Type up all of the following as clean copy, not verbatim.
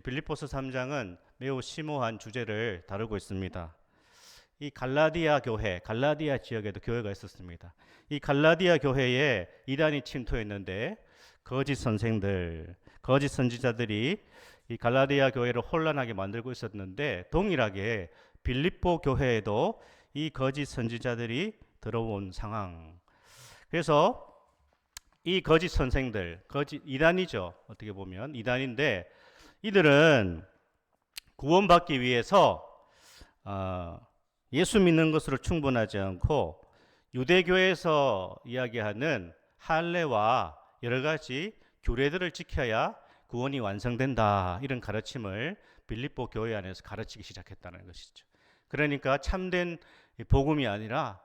빌립보서 3장은 매우 심오한 주제를 다루고 있습니다. 이 갈라디아 교회, 갈라디아 지역에도 교회가 있었습니다. 이 갈라디아 교회에 이단이 침투했는데 거짓 선생들, 거짓 선지자들이 이 갈라디아 교회를 혼란하게 만들고 있었는데 동일하게 빌립보 교회에도 이 거짓 선지자들이 들어온 상황. 그래서 이 거짓 선생들, 거짓 이단이죠. 어떻게 보면 이단인데 이들은 구원받기 위해서 예수 믿는 것으로 충분하지 않고 유대교에서 이야기하는 할례와 여러 가지 규례들을 지켜야 구원이 완성된다. 이런 가르침을 빌립보 교회 안에서 가르치기 시작했다는 것이죠. 그러니까 참된 복음이 아니라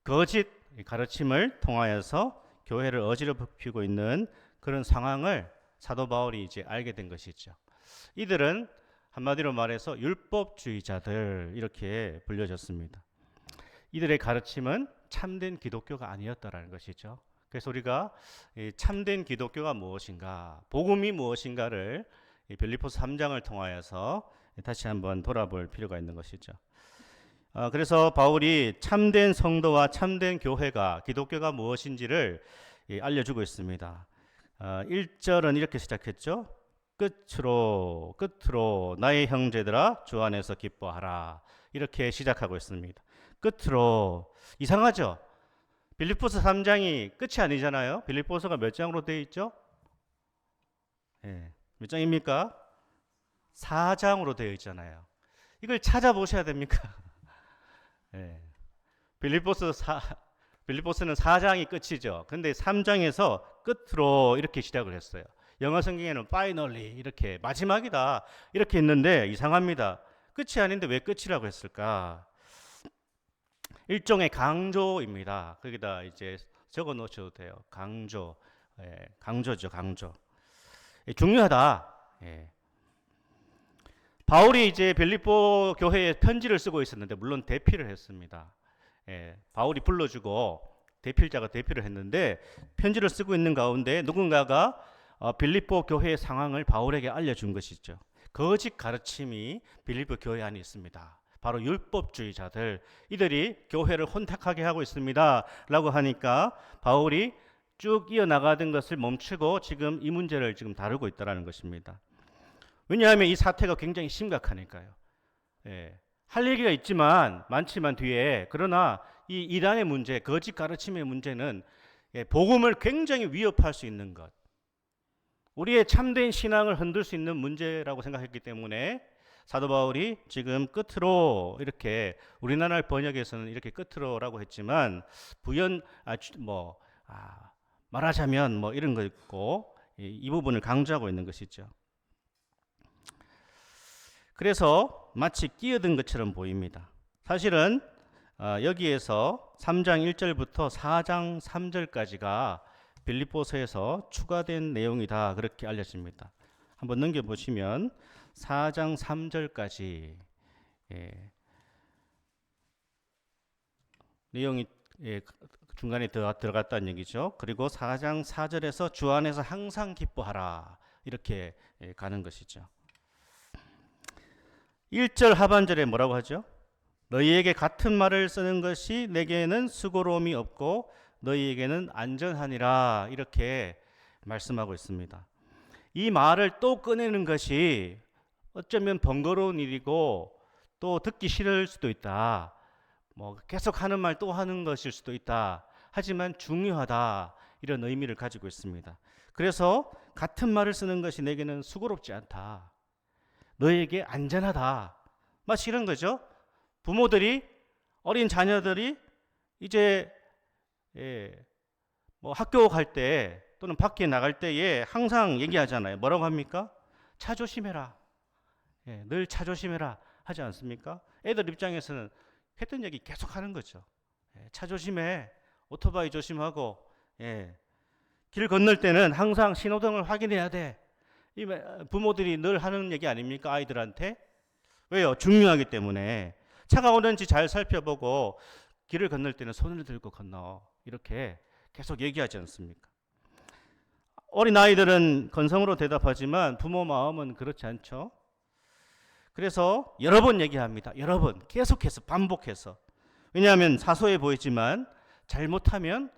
거짓 가르침을 통하여서 교회를 어지럽히고 있는 그런 상황을 사도 바울이 이제 알게 된 것이죠. 이들은 한마디로 말해서 율법주의자들 이렇게 불려졌습니다. 이들의 가르침은 참된 기독교가 아니었다라는 것이죠. 그래서 우리가 참된 기독교가 무엇인가, 복음이 무엇인가를 빌립보서 3장을 통하여서 다시 한번 돌아볼 필요가 있는 것이죠. 그래서 바울이 참된 성도와 참된 교회가, 기독교가 무엇인지를 알려주고 있습니다. 1절은 이렇게 시작했죠. 끝으로 나의 형제들아 주 안에서 기뻐하라. 이렇게 시작하고 있습니다. 끝으로. 이상하죠? 빌립보서 3장이 끝이 아니잖아요. 빌립보서가 몇 장으로 되어 있죠? 몇 장입니까? 4장으로 되어 있잖아요. 이걸 찾아보셔야 됩니까? 빌립보서는 4장이 끝이죠. 근데 3장에서 끝으로 이렇게 시작을 했어요. 영어 성경에는 finally 이렇게 마지막이다 이렇게 했는데 이상합니다. 끝이 아닌데 왜 끝이라고 했을까? 일종의 강조입니다. 거기다 이제 적어 놓으셔도 돼요. 강조죠, 강조. 중요하다. 바울이 이제 빌립보 교회에 편지를 쓰고 있었는데 물론 대피를 했습니다. 바울이 불러주고 대필자가 대피를 했는데 편지를 쓰고 있는 가운데 누군가가 빌립보 교회의 상황을 바울에게 알려준 것이죠. 거짓 가르침이 빌립보 교회 안에 있습니다. 바로 율법주의자들, 이들이 교회를 혼탁하게 하고 있습니다 라고 하니까 바울이 쭉 이어나가던 것을 멈추고 지금 이 문제를 지금 다루고 있다는 것입니다. 왜냐하면 이 사태가 굉장히 심각하니까요. 할 얘기가 많지만 뒤에, 그러나 이 이단의 문제, 거짓 가르침의 문제는 복음을 굉장히 위협할 수 있는 것, 우리의 참된 신앙을 흔들 수 있는 문제라고 생각했기 때문에 사도 바울이 지금 끝으로 이렇게, 우리나라 번역에서는 이렇게 끝으로라고 했지만 말하자면 이런 거 있고 이 부분을 강조하고 있는 것이죠. 그래서 마치 끼어든 것처럼 보입니다. 사실은 여기에서 3장 1절부터 4장 3절까지가 빌립보서에서 추가된 내용이다 그렇게 알려집니다. 한번 넘겨보시면 4장 3절까지 내용이 중간에 들어갔다는 얘기죠. 그리고 4장 4절에서 주 안에서 항상 기뻐하라 이렇게 가는 것이죠. 1절 하반절에 뭐라고 하죠? 너희에게 같은 말을 쓰는 것이 내게는 수고로움이 없고 너희에게는 안전하니라 이렇게 말씀하고 있습니다. 이 말을 또 꺼내는 것이 어쩌면 번거로운 일이고 또 듣기 싫을 수도 있다. 계속 하는 말 또 하는 것일 수도 있다. 하지만 중요하다. 이런 의미를 가지고 있습니다. 그래서 같은 말을 쓰는 것이 내게는 수고롭지 않다. 너에게 안전하다. 마치 이런 거죠. 부모들이 어린 자녀들이 이제 학교 갈 때 또는 밖에 나갈 때에 항상 얘기하잖아요. 뭐라고 합니까? 차 조심해라. 늘 차 조심해라 하지 않습니까? 애들 입장에서는 했던 얘기 계속 하는 거죠. 차 조심해. 오토바이 조심하고 길 건널 때는 항상 신호등을 확인해야 돼. 이 부모들이 늘 하는 얘기 아닙니까? 아이들한테. 왜요? 중요하기 때문에. 차가 오는지 잘 살펴보고 길을 건널 때는 손을 들고 건너. 이렇게 계속 얘기하지 않습니까? 어린 아이들은 건성으로 대답하지만 부모 마음은 그렇지 않죠. 그래서 여러 번 얘기합니다. 여러 번 계속해서 반복해서. 왜냐하면 사소해 보이지만 잘못하면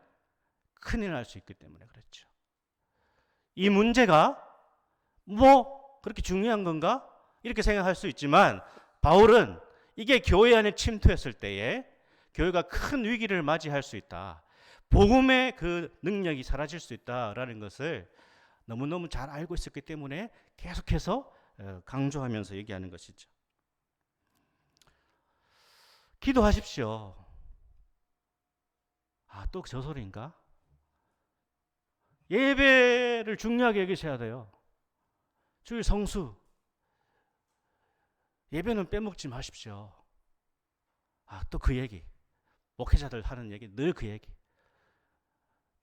큰일 날 수 있기 때문에 그렇죠. 이 문제가 뭐 그렇게 중요한 건가? 이렇게 생각할 수 있지만 바울은 이게 교회 안에 침투했을 때에 교회가 큰 위기를 맞이할 수 있다. 복음의 그 능력이 사라질 수 있다라는 것을 너무너무 잘 알고 있었기 때문에 계속해서 강조하면서 얘기하는 것이죠. 기도하십시오. 또 저 소리인가? 예배를 중요하게 여기셔야 돼요. 주일 성수. 예배는 빼먹지 마십시오. 또 그 얘기. 목회자들 하는 얘기, 늘 그 얘기.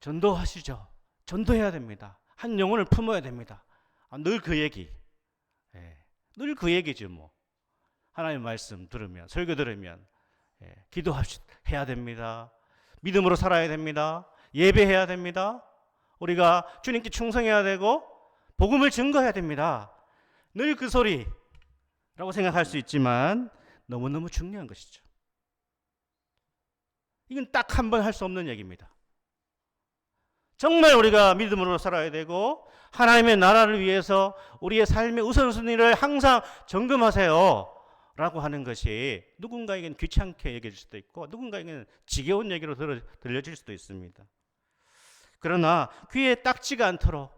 전도하시죠. 전도해야 됩니다. 한 영혼을 품어야 됩니다. 늘 그 얘기. 늘 그 얘기죠, 뭐. 하나님의 말씀 들으면, 설교 들으면, 기도해야 됩니다. 믿음으로 살아야 됩니다. 예배해야 됩니다. 우리가 주님께 충성해야 되고, 복음을 증거해야 됩니다. 늘 그 소리라고 생각할 수 있지만, 너무너무 중요한 것이죠. 이건 딱 한 번 할 수 없는 얘기입니다. 정말 우리가 믿음으로 살아야 되고 하나님의 나라를 위해서 우리의 삶의 우선순위를 항상 점검하세요 라고 하는 것이 누군가에게는 귀찮게 얘기해 줄 수도 있고 누군가에게는 지겨운 얘기로 들려질 수도 있습니다. 그러나 귀에 딱지가 않도록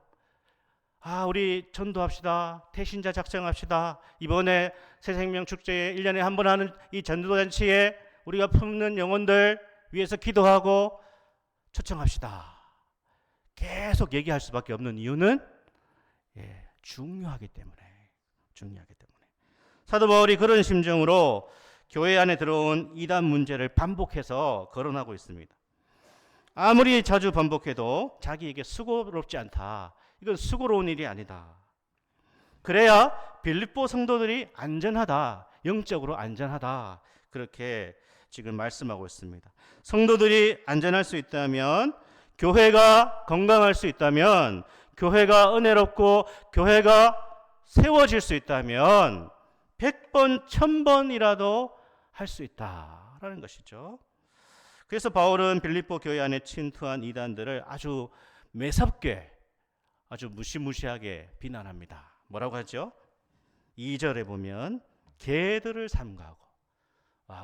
우리 전도합시다. 태신자 작정합시다. 이번에 새생명 축제에 1년에 한 번 하는 이 전도잔치에 우리가 품는 영혼들 위해서 기도하고 초청합시다. 계속 얘기할 수밖에 없는 이유는 중요하기 때문에. 사도 바울이 그런 심정으로 교회 안에 들어온 이단 문제를 반복해서 거론하고 있습니다. 아무리 자주 반복해도 자기에게 수고롭지 않다. 이건 수고로운 일이 아니다. 그래야 빌립보 성도들이 안전하다. 영적으로 안전하다. 그렇게 지금 말씀하고 있습니다. 성도들이 안전할 수 있다면, 교회가 건강할 수 있다면, 교회가 은혜롭고 교회가 세워질 수 있다면 100번, 1000번이라도 할 수 있다라는 것이죠. 그래서 바울은 빌립보 교회 안에 침투한 이단들을 아주 매섭게, 아주 무시무시하게 비난합니다. 뭐라고 하죠? 2절에 보면 개들을 삼가하고.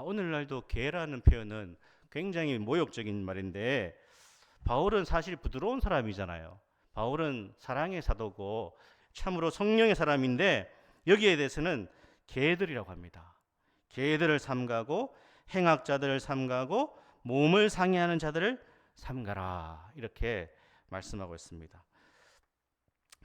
오늘날도 개라는 표현은 굉장히 모욕적인 말인데 바울은 사실 부드러운 사람이잖아요. 바울은 사랑의 사도고 참으로 성령의 사람인데 여기에 대해서는 개들이라고 합니다. 개들을 삼가고 행악자들을 삼가고 몸을 상해하는 자들을 삼가라 이렇게 말씀하고 있습니다.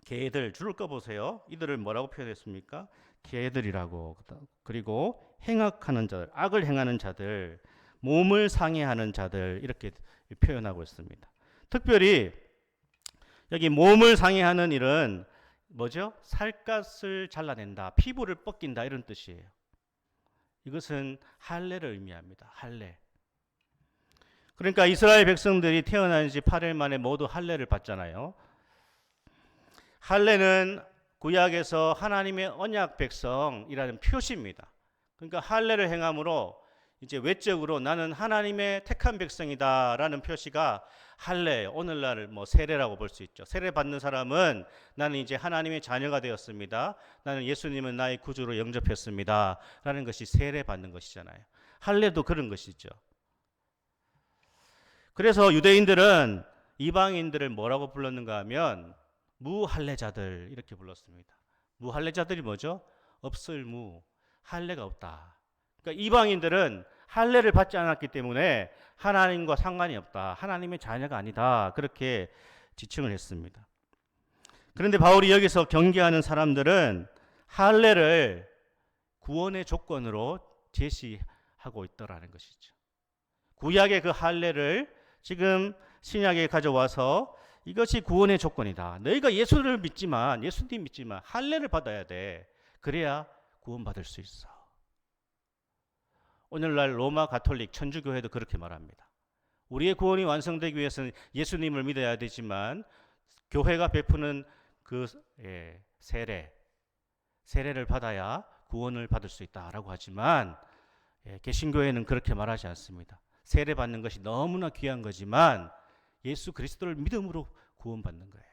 개들 줄을 꺼보세요. 이들을 뭐라고 표현했습니까? 개들이라고. 그리고 행악하는 자들, 악을 행하는 자들, 몸을 상해하는 자들 이렇게 표현하고 있습니다. 특별히 여기 몸을 상해하는 일은 뭐죠? 살갗을 잘라낸다, 피부를 벗긴다 이런 뜻이에요. 이것은 할례를 의미합니다. 할례. 그러니까 이스라엘 백성들이 태어난 지 8일 만에 모두 할례를 받잖아요. 할례는 구약에서 하나님의 언약 백성이라는 표시입니다. 그러니까 할례를 행함으로 이제 외적으로 나는 하나님의 택한 백성이다라는 표시가 할례, 오늘날 세례라고 볼 수 있죠. 세례 받는 사람은 나는 이제 하나님의 자녀가 되었습니다. 나는 예수님은 나의 구주로 영접했습니다. 라는 것이 세례 받는 것이잖아요. 할례도 그런 것이죠. 그래서 유대인들은 이방인들을 뭐라고 불렀는가 하면 무할례자들 이렇게 불렀습니다. 무할례자들이 뭐죠? 없을 무, 할례가 없다. 그러니까 이방인들은 할례를 받지 않았기 때문에 하나님과 상관이 없다. 하나님의 자녀가 아니다. 그렇게 지칭을 했습니다. 그런데 바울이 여기서 경계하는 사람들은 할례를 구원의 조건으로 제시하고 있더라는 것이죠. 구약의 그 할례를 지금 신약에 가져와서 이것이 구원의 조건이다. 너희가 예수를 믿지만, 예수님 믿지만 할례를 받아야 돼. 그래야 구원받을 수 있어. 오늘날 로마 가톨릭 천주교회도 그렇게 말합니다. 우리의 구원이 완성되기 위해서는 예수님을 믿어야 되지만 교회가 베푸는 그 세례를 받아야 구원을 받을 수 있다라고 하지만 개신교회는 그렇게 말하지 않습니다. 세례 받는 것이 너무나 귀한 거지만 예수 그리스도를 믿음으로 구원받는 거예요.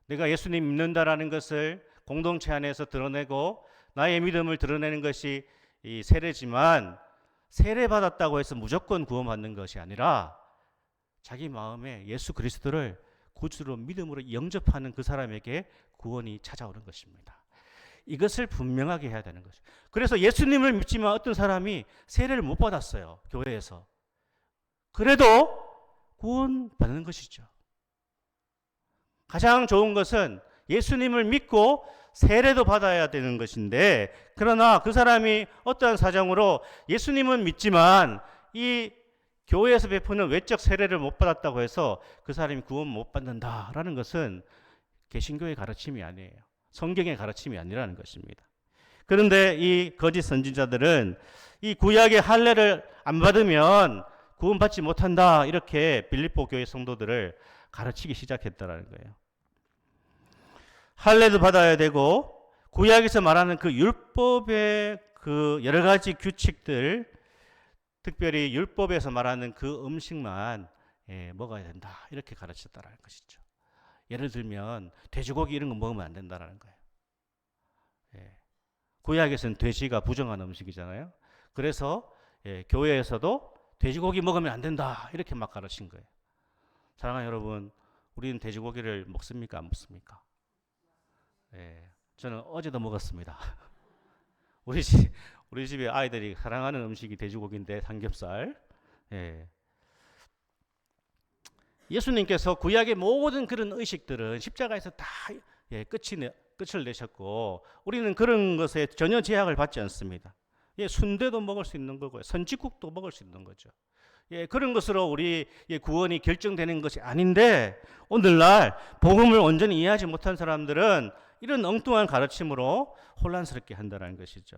내가 예수님 믿는다라는 것을 공동체 안에서 드러내고 나의 믿음을 드러내는 것이 이 세례지만, 세례 받았다고 해서 무조건 구원받는 것이 아니라 자기 마음에 예수 그리스도를 구주로 믿음으로 영접하는 그 사람에게 구원이 찾아오는 것입니다. 이것을 분명하게 해야 되는 것이죠. 그래서 예수님을 믿지만 어떤 사람이 세례를 못 받았어요, 교회에서. 그래도 구원받는 것이죠. 가장 좋은 것은 예수님을 믿고 세례도 받아야 되는 것인데, 그러나 그 사람이 어떠한 사정으로 예수님은 믿지만 이 교회에서 베푸는 외적 세례를 못 받았다고 해서 그 사람이 구원 못 받는다라는 것은 개신교의 가르침이 아니에요. 성경의 가르침이 아니라는 것입니다. 그런데 이 거짓 선지자들은 이 구약의 할례를 안 받으면 구원받지 못한다, 이렇게 빌립보 교회 성도들을 가르치기 시작했다라는 거예요. 할례도 받아야 되고 구약에서 말하는 그 율법의 그 여러 가지 규칙들, 특별히 율법에서 말하는 그 음식만 먹어야 된다, 이렇게 가르쳤다라는 것이죠. 예를 들면 돼지고기 이런 거 먹으면 안 된다라는 거예요. 구약에서는 돼지가 부정한 음식이잖아요. 그래서 교회에서도 돼지고기 먹으면 안 된다, 이렇게 막 가르친 거예요. 사랑하는 여러분, 우리는 돼지고기를 먹습니까, 안 먹습니까? 저는 어제도 먹었습니다. 우리 집에 아이들이 사랑하는 음식이 돼지고기인데, 삼겹살. 예수님께서 구약의 모든 그런 의식들은 십자가에서 다 끝을 내셨고, 우리는 그런 것에 전혀 제약을 받지 않습니다. 순대도 먹을 수 있는 거고요, 선지국도 먹을 수 있는 거죠. 그런 것으로 우리 구원이 결정되는 것이 아닌데, 오늘날 복음을 온전히 이해하지 못한 사람들은 이런 엉뚱한 가르침으로 혼란스럽게 한다는 것이죠.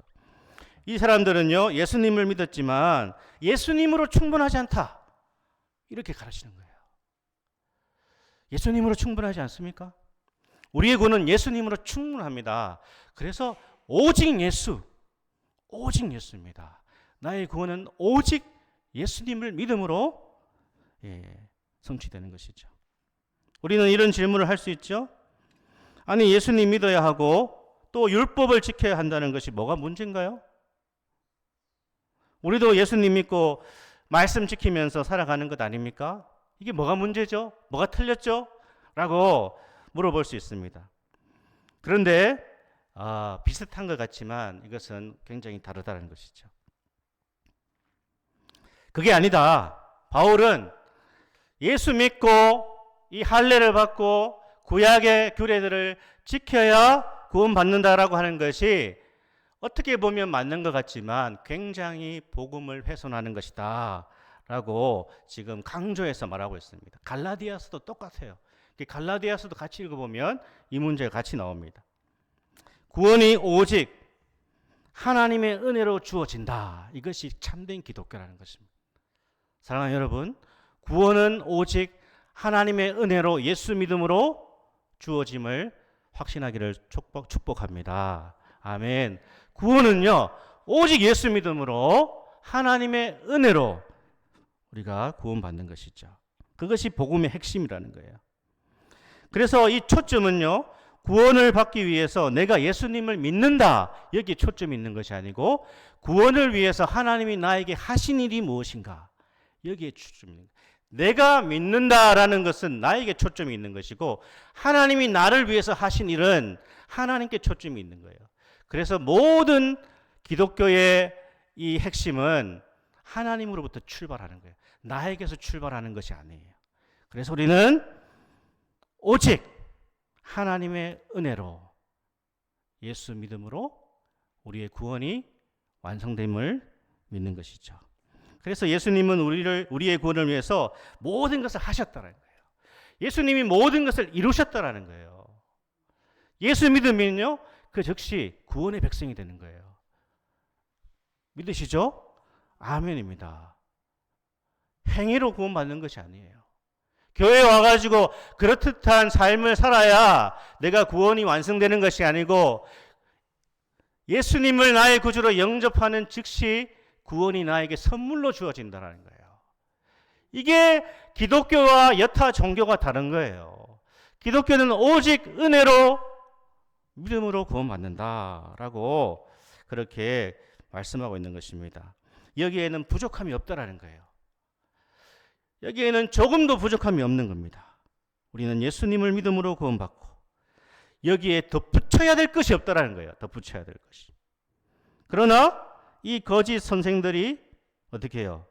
이 사람들은요, 예수님을 믿었지만 예수님으로 충분하지 않다, 이렇게 가르치는 거예요. 예수님으로 충분하지 않습니까? 우리의 구원은 예수님으로 충분합니다. 그래서 오직 예수입니다. 나의 구원은 오직 예수님을 믿음으로 성취되는 것이죠. 우리는 이런 질문을 할 수 있죠. 아니, 예수님 믿어야 하고 또 율법을 지켜야 한다는 것이 뭐가 문제인가요? 우리도 예수님 믿고 말씀 지키면서 살아가는 것 아닙니까? 이게 뭐가 문제죠? 뭐가 틀렸죠? 라고 물어볼 수 있습니다. 그런데 비슷한 것 같지만 이것은 굉장히 다르다는 것이죠. 그게 아니다. 바울은 예수 믿고 이 할례를 받고 구약의 규례들을 지켜야 구원받는다라고 하는 것이 어떻게 보면 맞는 것 같지만 굉장히 복음을 훼손하는 것이다 라고 지금 강조해서 말하고 있습니다. 갈라디아서도 똑같아요. 갈라디아서도 같이 읽어보면 이 문제가 같이 나옵니다. 구원이 오직 하나님의 은혜로 주어진다. 이것이 참된 기독교라는 것입니다. 사랑하는 여러분, 구원은 오직 하나님의 은혜로 예수 믿음으로 주어짐을 확신하기를 축복합니다. 아멘. 구원은요, 오직 예수 믿음으로 하나님의 은혜로 우리가 구원받는 것이죠. 그것이 복음의 핵심이라는 거예요. 그래서 이 초점은요, 구원을 받기 위해서 내가 예수님을 믿는다, 여기에 초점이 있는 것이 아니고 구원을 위해서 하나님이 나에게 하신 일이 무엇인가, 여기에 초점이 있는 거예요. 내가 믿는다라는 것은 나에게 초점이 있는 것이고 하나님이 나를 위해서 하신 일은 하나님께 초점이 있는 거예요. 그래서 모든 기독교의 이 핵심은 하나님으로부터 출발하는 거예요. 나에게서 출발하는 것이 아니에요. 그래서 우리는 오직 하나님의 은혜로 예수 믿음으로 우리의 구원이 완성됨을 믿는 것이죠. 그래서 예수님은 우리의 구원을 위해서 모든 것을 하셨다는 거예요. 예수님이 모든 것을 이루셨다는 거예요. 예수 믿으면요, 그 즉시 구원의 백성이 되는 거예요. 믿으시죠? 아멘입니다. 행위로 구원받는 것이 아니에요. 교회에 와가지고 그렇듯한 삶을 살아야 내가 구원이 완성되는 것이 아니고 예수님을 나의 구주로 영접하는 즉시 구원이 나에게 선물로 주어진다는 거예요. 이게 기독교와 여타 종교가 다른 거예요. 기독교는 오직 은혜로 믿음으로 구원받는다라고 그렇게 말씀하고 있는 것입니다. 여기에는 부족함이 없다라는 거예요. 여기에는 조금도 부족함이 없는 겁니다. 우리는 예수님을 믿음으로 구원받고 여기에 덧붙여야 될 것이 없다라는 거예요. 덧붙여야 될 것이. 그러나 이 거짓 선생들이 어떻게 해요?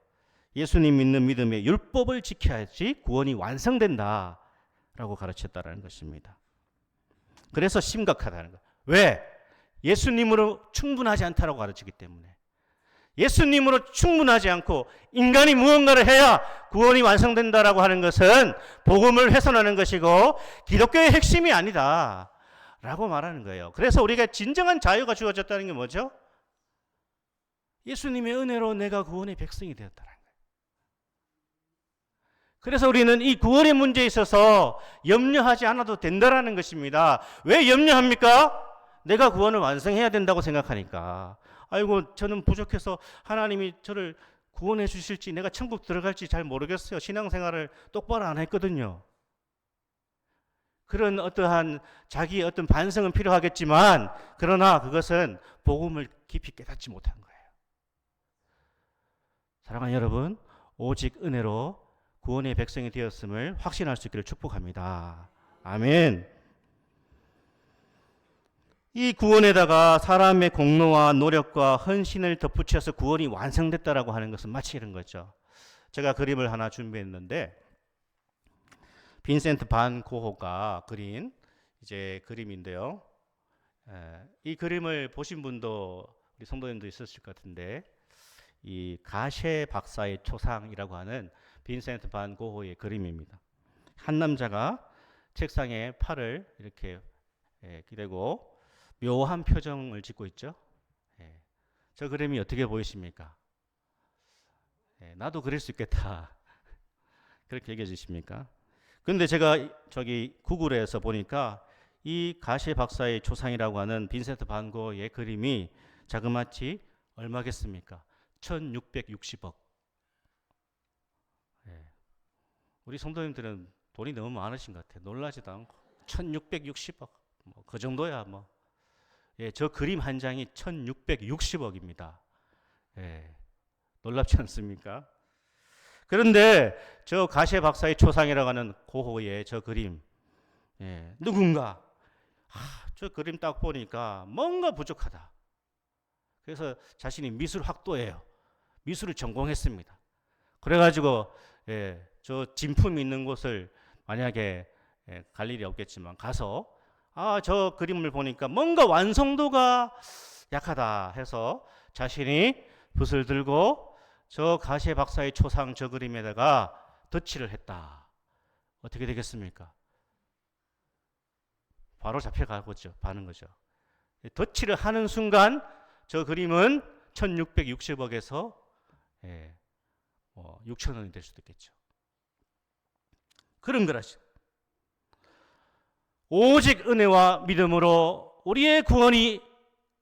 예수님 믿는 믿음의 율법을 지켜야지 구원이 완성된다라고 가르쳤다라는 것입니다. 그래서 심각하다는 거예요. 왜? 예수님으로 충분하지 않다라고 가르치기 때문에. 예수님으로 충분하지 않고 인간이 무언가를 해야 구원이 완성된다라고 하는 것은 복음을 훼손하는 것이고 기독교의 핵심이 아니다 라고 말하는 거예요. 그래서 우리가 진정한 자유가 주어졌다는 게 뭐죠? 예수님의 은혜로 내가 구원의 백성이 되었다는 거예요. 그래서 우리는 이 구원의 문제에 있어서 염려하지 않아도 된다는 것입니다. 왜 염려합니까? 내가 구원을 완성해야 된다고 생각하니까. 아이고 저는 부족해서 하나님이 저를 구원해 주실지 내가 천국 들어갈지 잘 모르겠어요. 신앙생활을 똑바로 안 했거든요. 그런 어떠한 자기의 어떤 반성은 필요하겠지만 그러나 그것은 복음을 깊이 깨닫지 못한 거예요. 사랑하는 여러분, 오직 은혜로 구원의 백성이 되었음을 확신할 수 있기를 축복합니다. 아멘. 이 구원에다가 사람의 공로와 노력과 헌신을 덧붙여서 구원이 완성됐다라고 하는 것은 마치 이런 거죠. 제가 그림을 하나 준비했는데 빈센트 반 고호가 그린 이제 그림인데요. 이 그림을 보신 분도 우리 성도님도 있었을 것 같은데 이 가셰 박사의 초상이라고 하는 빈센트 반 고호의 그림입니다. 한 남자가 책상에 팔을 이렇게 기대고 묘한 표정을 짓고 있죠. 저 그림이 어떻게 보이십니까? 나도 그릴 수 있겠다. 그렇게 얘기해 주십니까? 근데 제가 저기 구글에서 보니까 이 가셰 박사의 초상이라고 하는 빈센트 반 고흐의 그림이 자그마치 얼마겠습니까? 1660억. 우리 성도님들은 돈이 너무 많으신 것 같아요. 놀라지도 않고 1660억. 뭐 그 정도야 뭐. 저 그림 한 장이 1660억입니다. 놀랍지 않습니까? 그런데 저 가셰 박사의 초상이라고 하는 고호의 저 그림, 누군가 저 그림 딱 보니까 뭔가 부족하다. 그래서 자신이 미술 학도예요. 미술을 전공했습니다. 그래가지고 저 진품이 있는 곳을 만약에 갈 일이 없겠지만 가서 저 그림을 보니까 뭔가 완성도가 약하다 해서 자신이 붓을 들고 저 가셰 박사의 초상 저 그림에다가 덧칠을 했다. 어떻게 되겠습니까? 바로 잡혀가고죠. 바는 거죠. 덧칠을 하는 순간 저 그림은 1660억에서 6천원이 될 수도 있겠죠. 그런 거라죠. 오직 은혜와 믿음으로 우리의 구원이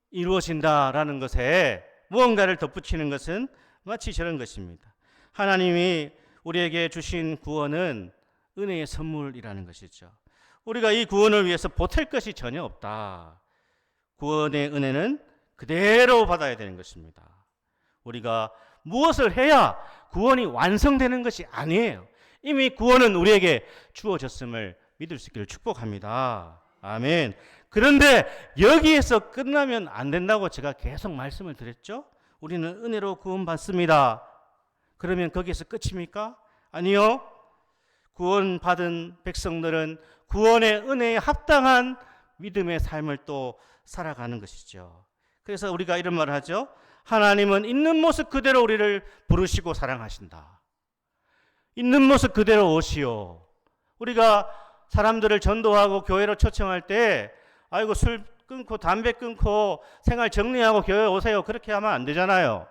이루어진다라는 것에 무언가를 덧붙이는 것은 마치 저런 것입니다. 하나님이 우리에게 주신 구원은 은혜의 선물이라는 것이죠. 우리가 이 구원을 위해서 보탤 것이 전혀 없다. 구원의 은혜는 그대로 받아야 되는 것입니다. 우리가 무엇을 해야 구원이 완성되는 것이 아니에요. 이미 구원은 우리에게 주어졌음을 믿을 수 있기를 축복합니다. 아멘. 그런데 여기에서 끝나면 안 된다고 제가 계속 말씀을 드렸죠. 우리는 은혜로 구원받습니다. 그러면 거기에서 끝입니까? 아니요. 구원받은 백성들은 구원의 은혜에 합당한 믿음의 삶을 또 살아가는 것이죠. 그래서 우리가 이런 말을 하죠. 하나님은 있는 모습 그대로 우리를 부르시고 사랑하신다. 있는 모습 그대로 오시오. 우리가 사람들을 전도하고 교회로 초청할 때 아이고 술 끊고 담배 끊고 생활 정리하고 교회 오세요. 그렇게 하면 안 되잖아요.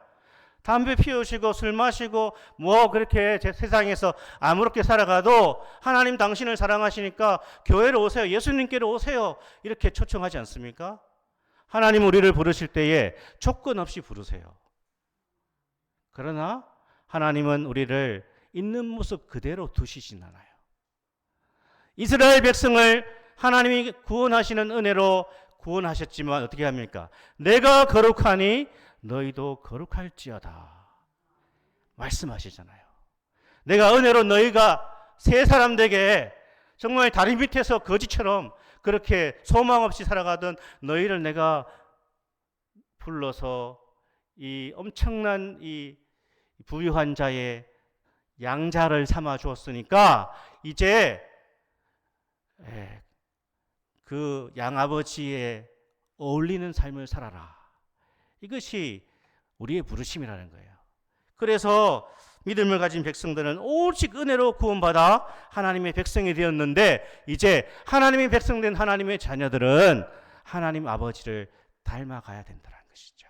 담배 피우시고 술 마시고 뭐 그렇게 세상에서 아무렇게 살아가도 하나님 당신을 사랑하시니까 교회로 오세요. 예수님께로 오세요. 이렇게 초청하지 않습니까? 하나님 우리를 부르실 때에 조건 없이 부르세요. 그러나 하나님은 우리를 있는 모습 그대로 두시진 않아요. 이스라엘 백성을 하나님이 구원하시는 은혜로 구원하셨지만 어떻게 합니까? 내가 거룩하니 너희도 거룩할지어다 말씀하시잖아요. 내가 은혜로 너희가 새 사람 되게 정말 다리 밑에서 거지처럼 그렇게 소망 없이 살아가던 너희를 내가 불러서 이 엄청난 이 부유한 자의 양자를 삼아 주었으니까 이제 그 양아버지에 어울리는 삶을 살아라. 이것이 우리의 부르심이라는 거예요. 그래서 믿음을 가진 백성들은 오직 은혜로 구원받아 하나님의 백성이 되었는데 이제 하나님의 백성된 하나님의 자녀들은 하나님 아버지를 닮아가야 된다는 것이죠.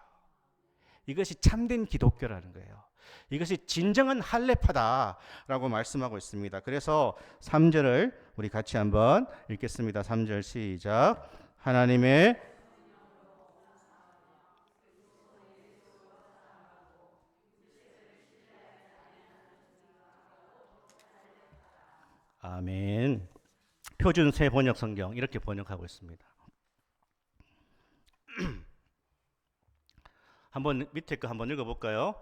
이것이 참된 기독교라는 거예요. 이것이 진정한 할례파다라고 말씀하고 있습니다. 그래서 3절을 우리 같이 한번 읽겠습니다. 3절 시작. 하나님의 아멘. 표준 새 번역 성경 이렇게 번역하고 있습니다. 한번 밑에 거 한번 읽어볼까요?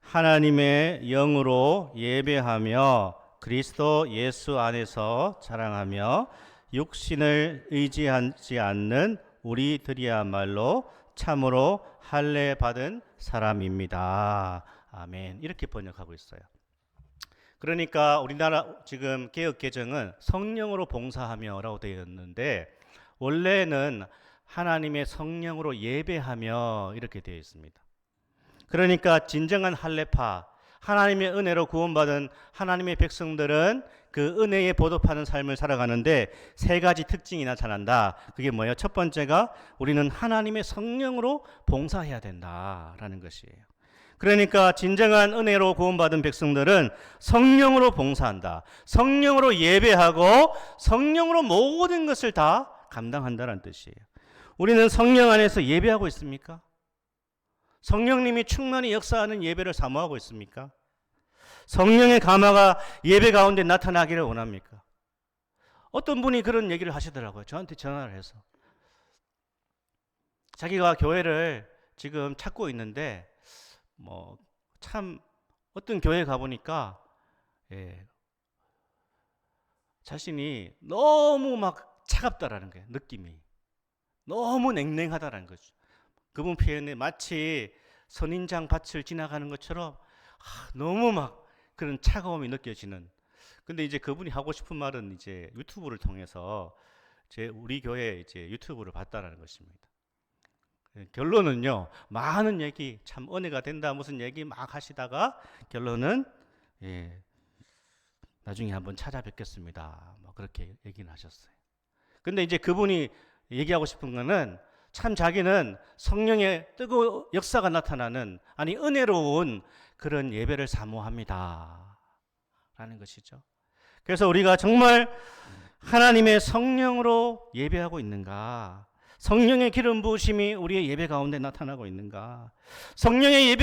하나님의 영으로 예배하며 그리스도 예수 안에서 자랑하며 육신을 의지하지 않는 우리들이야말로 참으로 할례 받은 사람입니다. 아멘. 이렇게 번역하고 있어요. 그러니까 우리나라 지금 개역 개정은 성령으로 봉사하며라고 되어 있는데 원래는 하나님의 성령으로 예배하며 이렇게 되어 있습니다. 그러니까 진정한 할례파, 하나님의 은혜로 구원받은 하나님의 백성들은 그 은혜에 보답하는 삶을 살아가는데 세 가지 특징이 나타난다. 그게 뭐예요? 첫 번째가 우리는 하나님의 성령으로 봉사해야 된다라는 것이에요. 그러니까 진정한 은혜로 구원받은 백성들은 성령으로 봉사한다. 성령으로 예배하고 성령으로 모든 것을 다 감당한다는 뜻이에요. 우리는 성령 안에서 예배하고 있습니까? 성령님이 충만히 역사하는 예배를 사모하고 있습니까? 성령의 감화가 예배 가운데 나타나기를 원합니까? 어떤 분이 그런 얘기를 하시더라고요. 저한테 전화를 해서. 자기가 교회를 지금 찾고 있는데 참 어떤 교회 가보니까 자신이 너무 막 차갑다라는 거예요. 느낌이. 너무 냉랭하다라는 거죠. 그분 표현에 마치 선인장 밭을 지나가는 것처럼 너무 막 그런 차가움이 느껴지는. 근데 이제 그분이 하고 싶은 말은 이제 유튜브를 통해서 우리 교회 이제 유튜브를 봤다라는 것입니다. 결론은요, 많은 얘기, 참 은혜가 된다 무슨 얘기 막 하시다가 결론은 나중에 한번 찾아뵙겠습니다. 뭐 그렇게 얘기는 하셨어요. 근데 이제 그분이 얘기하고 싶은 거는 참 자기는 성령의 뜨거운 역사가 나타나는 은혜로운 그런 예배를 사모합니다 라는 것이죠. 그래서 우리가 정말 하나님의 성령으로 예배하고 있는가? 성령의 기름 부으심이 우리의 예배 가운데 나타나고 있는가? 성령의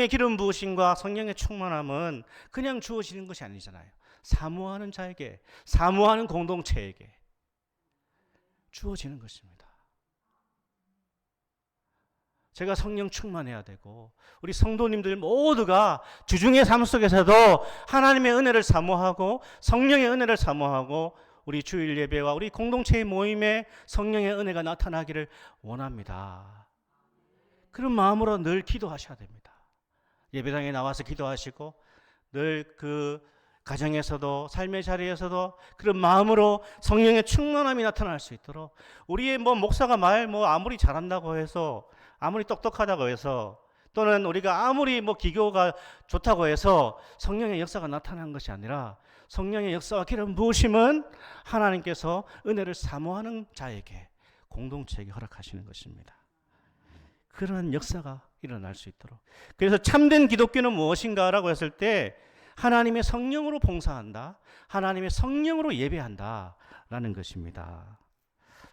기름 부으심과 성령의 충만함은 그냥 주어지는 것이 아니잖아요. 사모하는 자에게, 사모하는 공동체에게 주어지는 것입니다. 제가 성령 충만해야 되고 우리 성도님들 모두가 주중의 삶 속에서도 하나님의 은혜를 사모하고 성령의 은혜를 사모하고 우리 주일 예배와 우리 공동체의 모임에 성령의 은혜가 나타나기를 원합니다. 그런 마음으로 늘 기도하셔야 됩니다. 예배당에 나와서 기도하시고 늘 그 가정에서도 삶의 자리에서도 그런 마음으로 성령의 충만함이 나타날 수 있도록 우리의 목사가 아무리 잘한다고 해서 아무리 똑똑하다고 해서 또는 우리가 아무리 기교가 좋다고 해서 성령의 역사가 나타나는 것이 아니라 성령의 역사와 기름 부으심은 하나님께서 은혜를 사모하는 자에게 공동체에게 허락하시는 것입니다. 그런 역사가 일어날 수 있도록. 그래서 참된 기독교는 무엇인가라고 했을 때 하나님의 성령으로 봉사한다. 하나님의 성령으로 예배한다. 라는 것입니다.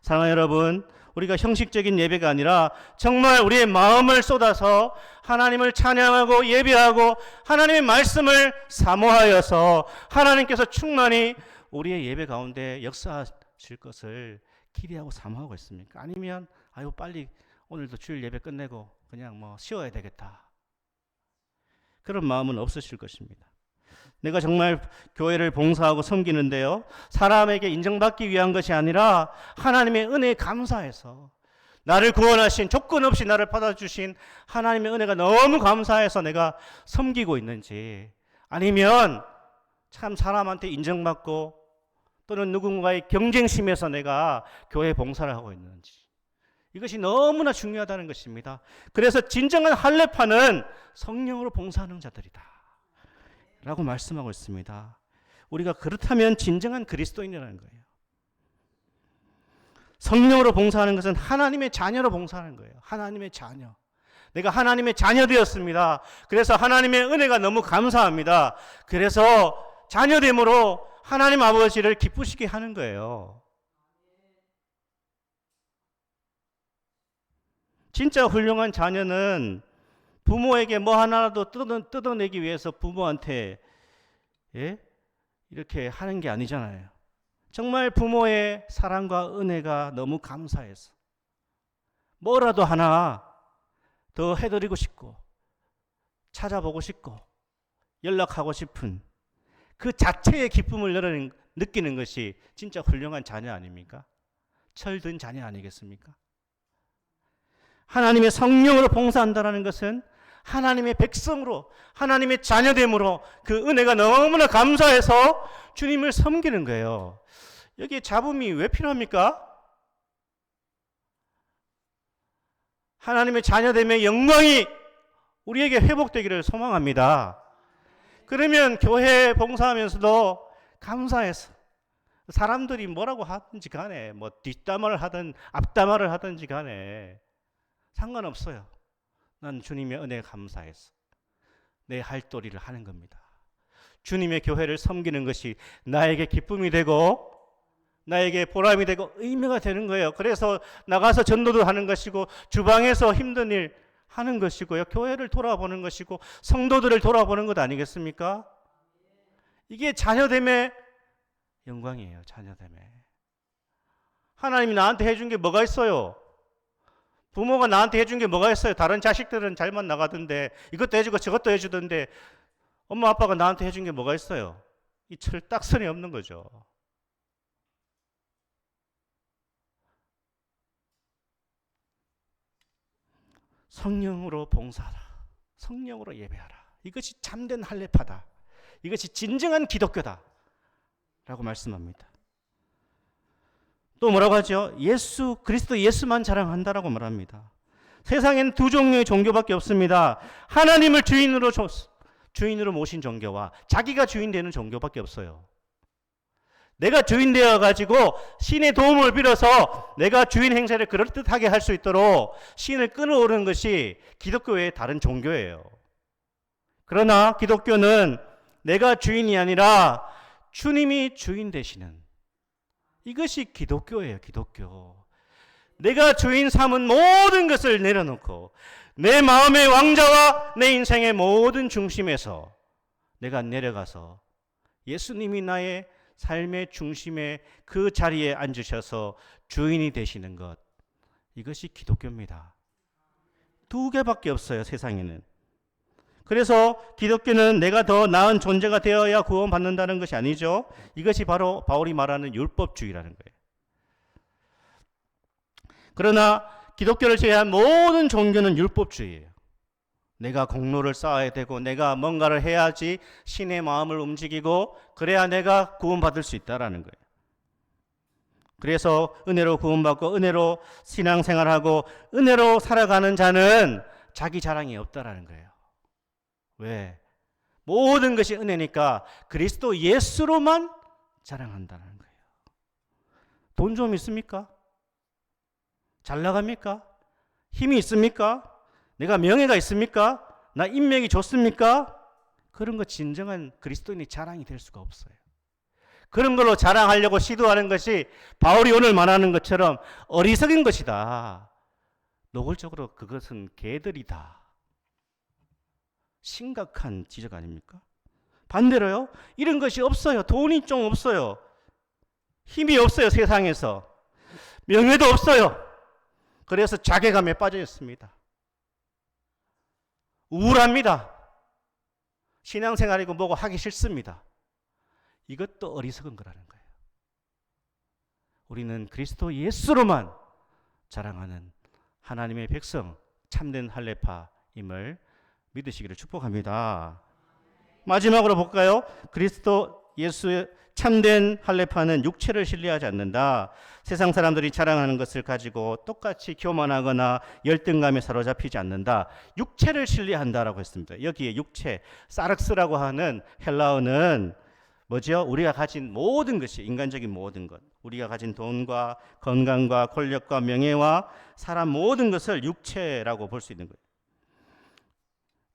사랑하는 여러분, 우리가 형식적인 예배가 아니라 정말 우리의 마음을 쏟아서 하나님을 찬양하고 예배하고 하나님의 말씀을 사모하여서 하나님께서 충만히 우리의 예배 가운데 역사하실 것을 기대하고 사모하고 있습니까? 아니면 아유 빨리 오늘도 주일 예배 끝내고 그냥 뭐 쉬어야 되겠다. 그런 마음은 없으실 것입니다. 내가 정말 교회를 봉사하고 섬기는데요, 사람에게 인정받기 위한 것이 아니라 하나님의 은혜에 감사해서 나를 구원하신, 조건 없이 나를 받아주신 하나님의 은혜가 너무 감사해서 내가 섬기고 있는지, 아니면 참 사람한테 인정받고 또는 누군가의 경쟁심에서 내가 교회 봉사를 하고 있는지, 이것이 너무나 중요하다는 것입니다. 그래서 진정한 할례파는 성령으로 봉사하는 자들이다 라고 말씀하고 있습니다. 우리가 그렇다면 진정한 그리스도인이라는 거예요. 성령으로 봉사하는 것은 하나님의 자녀로 봉사하는 거예요. 하나님의 자녀. 내가 하나님의 자녀 되었습니다. 그래서 하나님의 은혜가 너무 감사합니다. 그래서 자녀됨으로 하나님 아버지를 기쁘시게 하는 거예요. 진짜 훌륭한 자녀는 부모에게 뭐 하나라도 뜯어내기 위해서 부모한테 이렇게 하는 게 아니잖아요. 정말 부모의 사랑과 은혜가 너무 감사해서 뭐라도 하나 더 해드리고 싶고 찾아보고 싶고 연락하고 싶은 그 자체의 기쁨을 느끼는 것이 진짜 훌륭한 자녀 아닙니까? 철든 자녀 아니겠습니까? 하나님의 성령으로 봉사한다는 것은 하나님의 백성으로, 하나님의 자녀됨으로 그 은혜가 너무나 감사해서 주님을 섬기는 거예요. 여기에 잡음이 왜 필요합니까? 하나님의 자녀됨의 영광이 우리에게 회복되기를 소망합니다. 그러면 교회 봉사하면서도 감사해서 사람들이 뭐라고 하든지 간에 뭐 뒷담화를 하든 앞담화를 하든지 간에 상관없어요. 난 주님의 은혜에 감사해서 내 할 도리를 하는 겁니다. 주님의 교회를 섬기는 것이 나에게 기쁨이 되고 나에게 보람이 되고 의미가 되는 거예요. 그래서 나가서 전도도 하는 것이고 주방에서 힘든 일 하는 것이고요. 교회를 돌아보는 것이고 성도들을 돌아보는 것 아니겠습니까? 이게 자녀됨의 영광이에요. 자녀됨의. 하나님이 나한테 해준 게 뭐가 있어요? 부모가 나한테 해준 게 뭐가 있어요? 다른 자식들은 잘만 나가던데 이것도 해주고 저것도 해주던데 엄마 아빠가 나한테 해준 게 뭐가 있어요? 이 철딱선이 없는 거죠. 성령으로 봉사하라. 성령으로 예배하라. 이것이 참된 할례파다. 이것이 진정한 기독교다 라고 말씀합니다. 또 뭐라고 하죠? 예수, 그리스도 예수만 자랑한다라고 말합니다. 세상엔 두 종류의 종교밖에 없습니다. 하나님을 주인으로 모신 종교와 자기가 주인 되는 종교밖에 없어요. 내가 주인 되어가지고 신의 도움을 빌어서 내가 주인 행세를 그럴듯하게 할 수 있도록 신을 끌어오르는 것이 기독교의 다른 종교예요. 그러나 기독교는 내가 주인이 아니라 주님이 주인 되시는, 이것이 기독교예요. 기독교. 내가 주인 삼은 모든 것을 내려놓고 내 마음의 왕자와 내 인생의 모든 중심에서 내가 내려가서 예수님이 나의 삶의 중심에 그 자리에 앉으셔서 주인이 되시는 것, 이것이 기독교입니다. 두 개밖에 없어요. 세상에는. 그래서 기독교는 내가 더 나은 존재가 되어야 구원받는다는 것이 아니죠. 이것이 바로 바울이 말하는 율법주의라는 거예요. 그러나 기독교를 제외한 모든 종교는 율법주의예요. 내가 공로를 쌓아야 되고 내가 뭔가를 해야지 신의 마음을 움직이고 그래야 내가 구원받을 수 있다라는 거예요. 그래서 은혜로 구원받고 은혜로 신앙생활하고 은혜로 살아가는 자는 자기 자랑이 없다라는 거예요. 왜? 모든 것이 은혜니까 그리스도 예수로만 자랑한다는 거예요. 돈 좀 있습니까? 잘 나갑니까? 힘이 있습니까? 내가 명예가 있습니까? 나 인맥이 좋습니까? 그런 거 진정한 그리스도인의 자랑이 될 수가 없어요. 그런 걸로 자랑하려고 시도하는 것이 바울이 오늘 말하는 것처럼 어리석은 것이다. 노골적으로 그것은 개들이다. 심각한 지적 아닙니까? 반대로요. 이런 것이 없어요. 돈이 좀 없어요. 힘이 없어요. 세상에서. 명예도 없어요. 그래서 자괴감에 빠져 있습니다. 우울합니다. 신앙생활이고 뭐고 하기 싫습니다. 이것도 어리석은 거라는 거예요. 우리는 그리스도 예수로만 자랑하는 하나님의 백성, 참된 할례파임을 믿으시기를 축복합니다. 마지막으로 볼까요? 그리스도 예수의 참된 할례파는 육체를 신뢰하지 않는다. 세상 사람들이 자랑하는 것을 가지고 똑같이 교만하거나 열등감에 사로잡히지 않는다. 육체를 신뢰한다라고 했습니다. 여기에 육체, 사르스라고 하는 헬라어는 뭐죠? 우리가 가진 모든 것이, 인간적인 모든 것, 우리가 가진 돈과 건강과 권력과 명예와 사람 모든 것을 육체라고 볼 수 있는 거예요.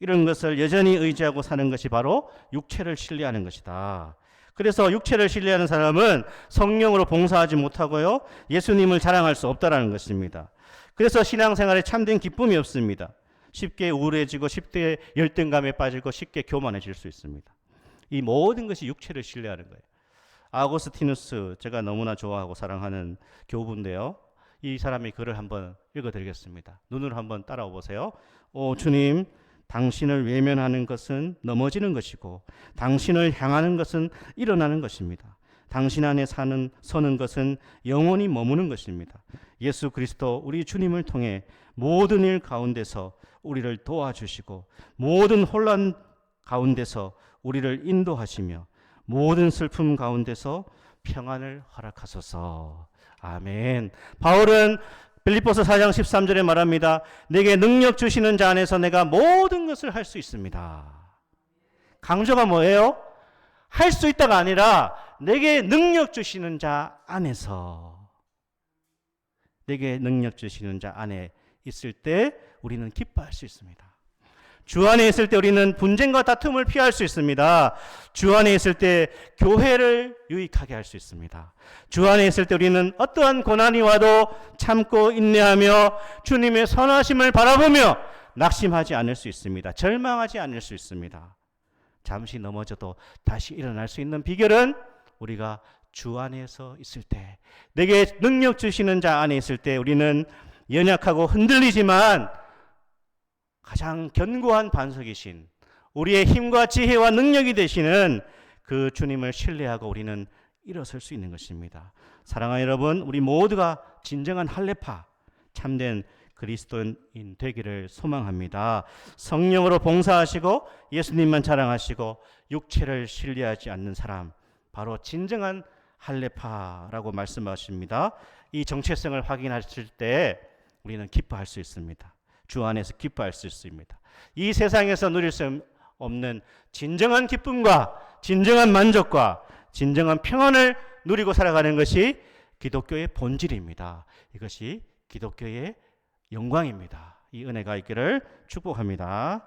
이런 것을 여전히 의지하고 사는 것이 바로 육체를 신뢰하는 것이다. 그래서 육체를 신뢰하는 사람은 성령으로 봉사하지 못하고요, 예수님을 자랑할 수 없다라는 것입니다. 그래서 신앙생활에 참된 기쁨이 없습니다. 쉽게 우울해지고 쉽게 열등감에 빠지고 쉽게 교만해질 수 있습니다. 이 모든 것이 육체를 신뢰하는 거예요. 아고스티누스, 제가 너무나 좋아하고 사랑하는 교부인데요, 이 사람의 글을 한번 읽어드리겠습니다. 눈으로 한번 따라와 보세요. 오 주님, 당신을 외면하는 것은 넘어지는 것이고 당신을 향하는 것은 일어나는 것입니다. 당신 안에 서는 것은 영원히 머무는 것입니다. 예수 그리스도 우리 주님을 통해 모든 일 가운데서 우리를 도와주시고 모든 혼란 가운데서 우리를 인도하시며 모든 슬픔 가운데서 평안을 허락하소서. 아멘. 바울은 빌립보서 4장 13절에 말합니다. 내게 능력 주시는 자 안에서 내가 모든 것을 할 수 있습니다. 강조가 뭐예요? 할 수 있다가 아니라 내게 능력 주시는 자 안에서. 내게 능력 주시는 자 안에 있을 때 우리는 기뻐할 수 있습니다. 주 안에 있을 때 우리는 분쟁과 다툼을 피할 수 있습니다. 주 안에 있을 때 교회를 유익하게 할 수 있습니다. 주 안에 있을 때 우리는 어떠한 고난이 와도 참고 인내하며 주님의 선하심을 바라보며 낙심하지 않을 수 있습니다. 절망하지 않을 수 있습니다. 잠시 넘어져도 다시 일어날 수 있는 비결은 우리가 주 안에서 있을 때, 내게 능력 주시는 자 안에 있을 때 우리는 연약하고 흔들리지만 가장 견고한 반석이신 우리의 힘과 지혜와 능력이 되시는 그 주님을 신뢰하고 우리는 일어설 수 있는 것입니다. 사랑하는 여러분, 우리 모두가 진정한 할례파, 참된 그리스도인 되기를 소망합니다. 성령으로 봉사하시고 예수님만 자랑하시고 육체를 신뢰하지 않는 사람, 바로 진정한 할례파라고 말씀하십니다. 이 정체성을 확인하실 때 우리는 기뻐할 수 있습니다. 주 안에서 기뻐할 수 있습니다. 이 세상에서 누릴 수 없는 진정한 기쁨과 진정한 만족과 진정한 평안을 누리고 살아가는 것이 기독교의 본질입니다. 이것이 기독교의 영광입니다. 이 은혜가 있기를 축복합니다.